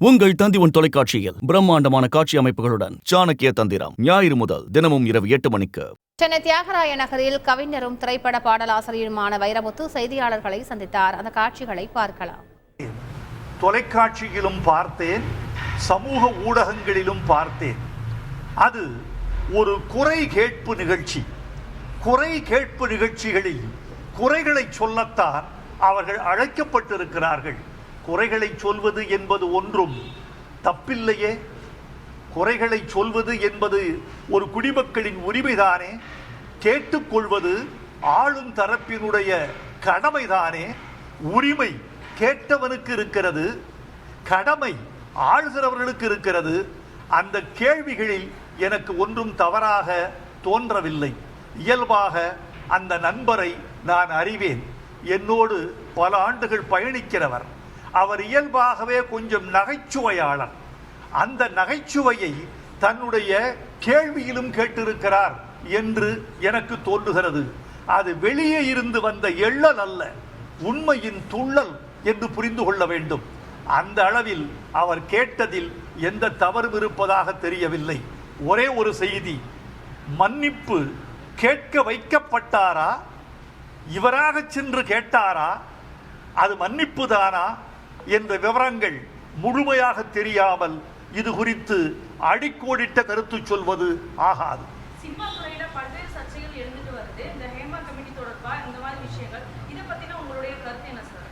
உங்கள் தந்தி தொலைக்காட்சியில் பிரம்மாண்டமான காட்சி அமைப்புகளுடன் சாணக்கிய தந்திரம் ஞாயிறு முதல் தினமும் இரவு 8 மணிக்கு. சென்னை தியாகராய நகரில் கவிஞரும் திரைப்பட பாடலாசிரியருமான வைரமுத்து செய்தியாளர்களை சந்தித்தார். அந்த காட்சிகளை பார்க்கலாம். தொலைக்காட்சியிலும் பார்த்தேன், சமூக ஊடகங்களிலும் பார்த்தேன். அது ஒரு குறை கேட்பு நிகழ்ச்சி. குறை கேட்பு நிகழ்ச்சிகளில் குறைகளை சொல்லத்தான் அவர்கள் அழைக்கப்பட்டிருக்கிறார்கள். குறைகளை சொல்வது என்பது ஒன்றும் தப்பில்லையே. குறைகளை சொல்வது என்பது ஒரு குடிமக்களின் உரிமைதானே. கேட்டுக்கொள்வது ஆளும் தரப்பினுடைய கடமைதானே. உரிமை கேட்டவனுக்கு இருக்கிறது, கடமை ஆளுகிறவர்களுக்கு இருக்கிறது. அந்த கேள்விகளில் எனக்கு ஒன்றும் தவறாக தோன்றவில்லை. இயல்பாக அந்த நண்பரை நான் அறிவேன். என்னோடு பல ஆண்டுகள் பயணிக்கிறவர். அவர் இயல்பாகவே கொஞ்சம் நகைச்சுவையாளர். அந்த நகைச்சுவையை தன்னுடைய கேள்வியிலும் கேட்டிருக்கிறார் என்று எனக்கு தோன்றுகிறது. அது வெளியே இருந்து வந்த எள்ளல் அல்ல, உண்மையின் துள்ளல் என்று புரிந்து கொள்ள வேண்டும். அந்த அளவில் அவர் கேட்டதில் எந்த தவறும் இருப்பதாக தெரியவில்லை. ஒரே ஒரு செய்தி, மன்னிப்பு கேட்க வைக்கப்பட்டாரா, இவராக சென்று கேட்டாரா, அது மன்னிப்பு தானா என்ற விவரங்கள் முழுமையாக தெரியாமல் இது குறித்து அடிக்கோடிட்ட கருத்து சொல்வது ஆகாது. சினிமாத்துறையில பல்வேறு சர்ச்சைகள் எழுந்துட்டு வருது. இந்த ஹேமா கமிட்டி தொடர்பா இந்த மாதிரி விஷயங்கள், இதை பத்தின உங்களுடைய கருத்து என்ன சார்?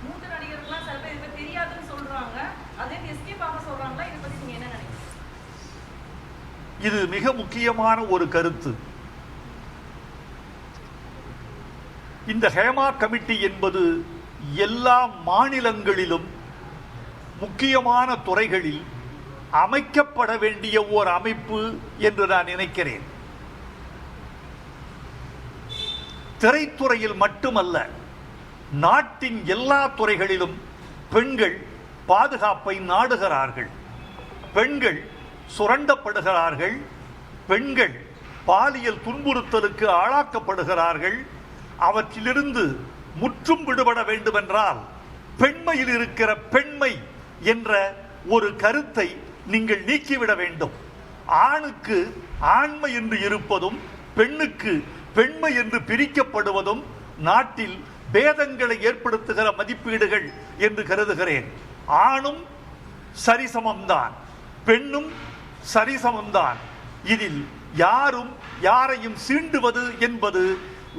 மூத்த நடிகர்கள்லாம் சில பேர் இதை தெரியாதுன்னு சொல்றாங்க, அதே எஸ்கேப் ஆக சொல்றாங்களா? இதை பத்தி நீங்க என்ன நினைக்கிறீங்க? இது மிக முக்கியமான ஒரு கருத்து. இந்த ஹேமா கமிட்டி என்பது எல்லா மாநிலங்களிலும் முக்கியமான துறைகளில் அமைக்கப்பட வேண்டிய ஓர் அமைப்பு என்று நான் நினைக்கிறேன். திரைத்துறையில் மட்டுமல்ல, நாட்டின் எல்லா துறைகளிலும் பெண்கள் பாதுகாப்பை நாடுகிறார்கள். பெண்கள் சுரண்டப்படுகிறார்கள். பெண்கள் பாலியல் துன்புறுத்தலுக்கு ஆளாக்கப்படுகிறார்கள். அவற்றிலிருந்து முற்றும் விடுபட வேண்டுமென்றால் பெண்மையில் இருக்கிற பெண்மை என்ற ஒரு கருத்தை நீங்கள் நீக்கிவிட வேண்டும். ஆணுக்கு ஆண்மை என்று இருப்பதும் பெண்ணுக்கு பெண்மை என்று பிரிக்கப்படுவதும் நாட்டில் பேதங்களை ஏற்படுத்துகிற மதிப்பீடுகள் என்று கருதுகிறேன். ஆணும் சரிசமம்தான், பெண்ணும் சரிசமம்தான். இதில் யாரும் யாரையும் சீண்டுவது என்பது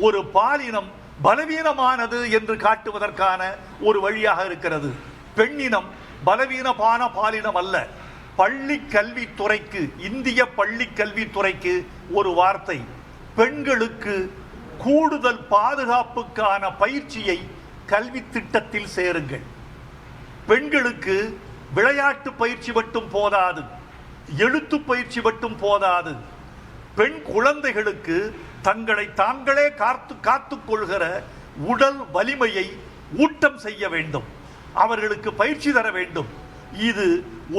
ஒரு பாலினம் பலவீனமானது என்று காட்டுவதற்கான ஒரு வழியாக இருக்கிறது. பெண்ணினம் பலவீனமான பாலினம் அல்ல. பள்ளி கல்வித்துறைக்கு, இந்திய பள்ளி கல்வித்துறைக்கு ஒரு வார்த்தை, பெண்களுக்கு கூடுதல் பாதுகாப்புக்கான பயிற்சியை கல்வி திட்டத்தில் சேருங்கள். பெண்களுக்கு விளையாட்டு பயிற்சி மட்டும் போதாது, எழுத்து பயிற்சி மட்டும் போதாது. பெண் குழந்தைகளுக்கு தங்களை தாங்களே காத்துக் கொள்கிற உடல் வலிமையை ஊட்டம் செய்ய வேண்டும். அவர்களுக்கு பயிற்சி தர வேண்டும். இது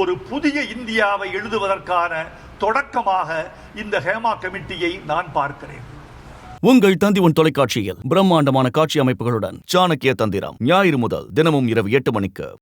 ஒரு புதிய இந்தியாவை எழுதுவதற்கான தொடக்கமாக இந்த ஹேமா கமிட்டியை நான் பார்க்கிறேன். உங்கள் தந்தி தொலைக்காட்சியில் பிரம்மாண்டமான காட்சி அமைப்புகளுடன் சாணக்கிய தந்திரம் ஞாயிறு முதல் தினமும் இரவு 8 மணிக்கு.